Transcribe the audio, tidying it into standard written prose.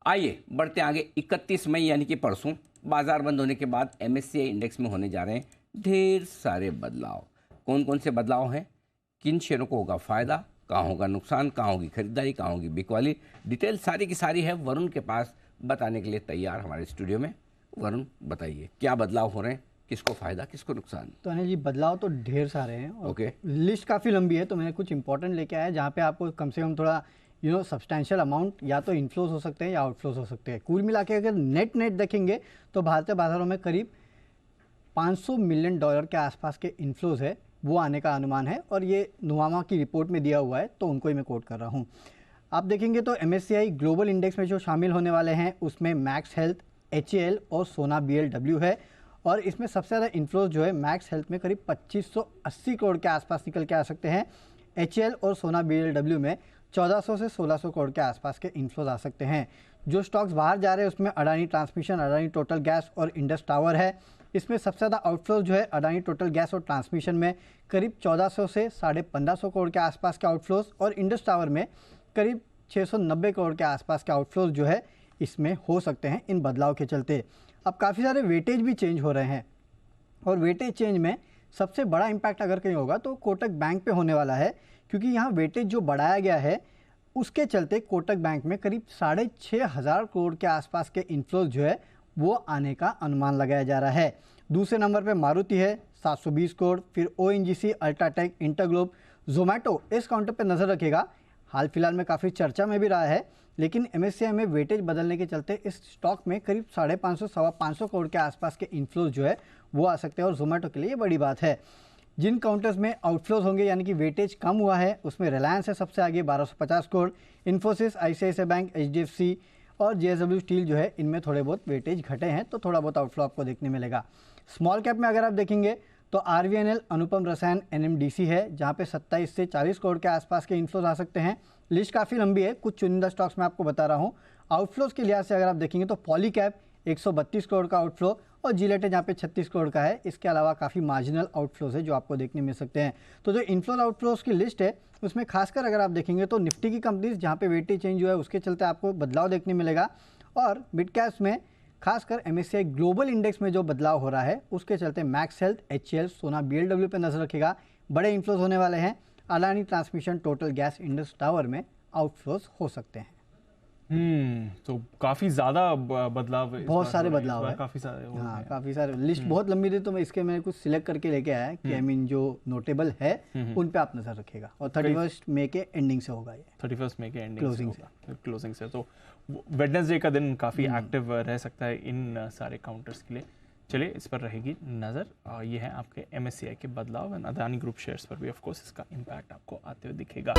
आइए बढ़ते आगे। 31 मई यानी कि परसों बाजार बंद होने के बाद MSCI इंडेक्स में होने जा रहे हैं ढेर सारे बदलाव। कौन कौन से बदलाव हैं, किन शेयरों को होगा फायदा, कहाँ होगा नुकसान, कहाँ होगी खरीदारी, कहाँ होगी बिकवाली, डिटेल सारी की सारी है वरुण के पास बताने के लिए तैयार हमारे स्टूडियो में। वरुण बताइए क्या बदलाव हो रहे हैं, किसको फायदा किसको नुकसान। तो अनिल जी बदलाव तो ढेर सारे हैं और ओके। लिस्ट काफ़ी लंबी है, तो मैंने कुछ इंपॉर्टेंट लेके आया जहाँ पे आपको कम से कम थोड़ा सब्सटैंशियल अमाउंट या तो इनफ्लोज हो सकते हैं या आउटफ्लोज हो सकते हैं। कुल मिला के अगर नेट देखेंगे तो भारतीय बाजारों में करीब $500 मिलियन के आसपास के इनफ्लोज है, वो आने का अनुमान है और ये नुवामा की रिपोर्ट में दिया हुआ है, तो उनको ही मैं कोट कर रहा हूँ। आप देखेंगे तो MSCI ग्लोबल इंडेक्स में जो शामिल होने वाले हैं उसमें मैक्स हेल्थ, HAL और सोना BLW है और इसमें सबसे ज़्यादा इन्फ्लोज जो है मैक्स हेल्थ में करीब 2580 करोड़ के आसपास निकल के आ सकते हैं। HAL और सोना BLW में 1400 से 1600 करोड़ के आसपास के इन्फ्लोज आ सकते हैं। जो स्टॉक्स बाहर जा रहे हैं उसमें Adani transmission, Adani total gas और इंडस टावर है। इसमें सबसे ज़्यादा आउटफ्लोज जो है अडानी टोटल गैस और ट्रांसमिशन में करीब 1400 से 1550 करोड़ के आसपास के आउटफ्लोज और इंडस टावर में करीब 690 करोड़ के आसपास के आउटफ्लोज जो है इसमें हो सकते हैं इन बदलाव के चलते। अब काफ़ी सारे वेटेज भी चेंज हो रहे हैं और वेटेज चेंज में सबसे बड़ा इम्पैक्ट अगर कहीं होगा तो कोटक बैंक पे होने वाला है, क्योंकि यहाँ वेटेज जो बढ़ाया गया है उसके चलते कोटक बैंक में करीब 6500 करोड़ के आसपास के इन्फ्लोज जो है वो आने का अनुमान लगाया जा रहा है। दूसरे नंबर पे मारुति है 720 करोड़, फिर ONGC, अल्ट्राटेक, इंटरग्लोब, जोमेटो इस काउंटर पे नज़र रखेगा। हाल फिलहाल में काफ़ी चर्चा में भी रहा है, लेकिन MSCI में वेटेज बदलने के चलते इस स्टॉक में करीब 550 सवा 500 करोड़ के आसपास के इन्फ्लोज जो है वो आ सकते हैं और जोमेटो के लिए बड़ी बात है। जिन काउंटर्स में आउटफ्लोज होंगे यानी कि वेटेज कम हुआ है उसमें रिलायंस है सबसे आगे 1250 crore, Infosys, ICICI bank, HDFC और JSW स्टील जो है इनमें थोड़े बहुत वेटेज घटे हैं, तो थोड़ा बहुत आउटफ्लो आपको देखने मिलेगा। स्मॉल कैप में अगर आप देखेंगे तो RVNL, अनुपम रसायन, NMDC है जहाँ पे 27 से 40 करोड़ के आसपास के इन्फ्लोज आ सकते हैं। लिस्ट काफ़ी लंबी है, कुछ चुनिंदा स्टॉक्स में आपको बता रहा हूँ। आउटफ्लोज के लिहाज से अगर आप देखेंगे तो पॉलीकैब 132 करोड़ का आउटफ्लो और जिलेट है जहाँ पे 36 करोड़ का है। इसके अलावा काफ़ी मार्जिनल आउटफ्लोज है जो आपको देखने मिल सकते हैं। तो जो इनफ्लोज आउटफ्लोज की लिस्ट है उसमें खासकर अगर आप देखेंगे तो निफ्टी की कंपनीज जहाँ पे वेटेज चेंज हुआ है उसके चलते आपको बदलाव देखने मिलेगा और मिड कैप्स में खासकर MSCI ग्लोबल इंडेक्स में जो बदलाव हो रहा है उसके चलते मैक्स हेल्थ, HAL, सोना BLW पे नजर रखेगा। बड़े इन्फ्लोज होने वाले हैं। Adani transmission, total gas, Indus tower में आउटफ्लोज हो सकते हैं। तो काफी ज्यादा बदलाव, बहुत सारे बदलाव है, काफी सारे हाँ काफी सारे। लिस्ट बहुत लंबी थी तो मैं इसके मैंने कुछ सिलेक्ट करके लेके आया कि आई मीन जो नोटेबल है उन पे आप नजर रखेगा और 31 मई के एंडिंग से होगा ये। 31 मई के एंडिंग क्लोजिंग से तो वेडनेसडे का दिन काफी एक्टिव रह सकता है इन सारे काउंटर्स के लिए। चलिए इस पर रहेगी नजर। ये है आपके MSCI के बदलाव। अदानी ग्रुप शेयर्स पर भी ऑफ कोर्स इसका इम्पैक्ट आपको आते हुए दिखेगा।